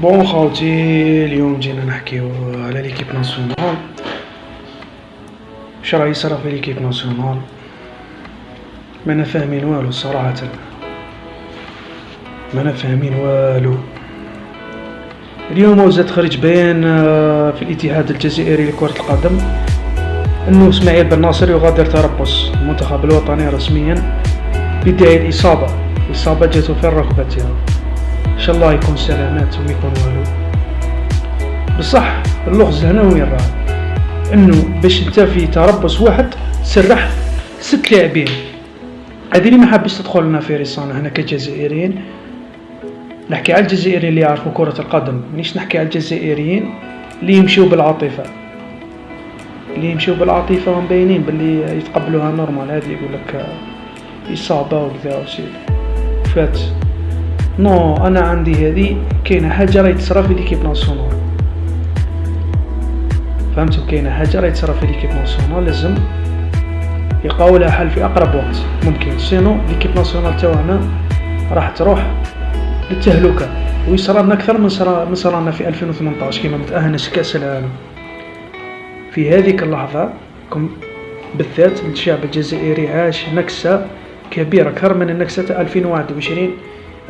بون خاوتي، اليوم جينا نحكيو على ليكيب ناسيونال. واش راه يصرا في ليكيب ناسيونال؟ مانا فاهمين والو صراحة، مانا فاهمين والو. اليوم وزاد خرج بيان في الاتحاد الجزائري لكرة القدم انه اسماعيل بن ناصر يغادر تربص المنتخب الوطني رسميا بداية الإصابة جاتو في الركبة تاعو. ان شاء الله يكون سلامات وما يكون والو. بصح اللغز هنا وين راه؟ انه باش انت في تربص واحد تسرح 6 لاعبين. هذه اللي ما حابش تدخل لنا في رصانه هنا كجزائريين. نحكي على الجزائريين اللي يعرفوا كرة القدم، مانيش نحكي على الجزائريين اللي يمشيو بالعاطفة، ومبينين باللي يتقبلوها نورمال. هذه يقول لك إصابة وكذا وشي فات. نو، انا عندي هذه كاينه حاجه راهي تصرا في ليكيب ناسيونال، فهمتوا؟ كاينه حاجه راهي تصرا في ليكيب ناسيونال، لازم يلقاو لها حل في اقرب وقت ممكن. سينو ليكيب ناسيونال تاعنا راح تروح للتهلكه، ويصرى لنا اكثر من صرالنا في 2018 كيما متاهلناش كاس العالم. في هذيك اللحظه بالذات الشعب الجزائري عاش نكسه كبيره اكثر من النكسه تاع 2021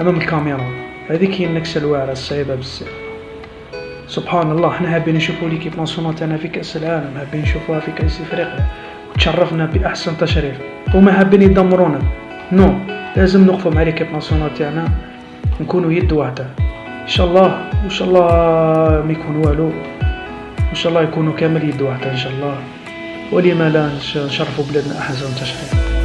امام الكاميرا. هذيك هي النكسه الواعره الصعيبه بزاف. سبحان الله، حنا حابين نشوفوا ليكيب ناسيونال تاعنا في كاس العالم، حابين نشوفوها في كاس افريقيا وتشرفنا باحسن تشريف، وما حابين يدمرونا. نو، لازم نوقفوا مع ليكيب ناسيونال تاعنا، نكونوا يد واحده ان شاء الله. وان شاء الله ما يكون والو، ان شاء الله يكونوا كامل يد واحده ان شاء الله. ولما لا نشرفوا بلادنا احسن تشريف.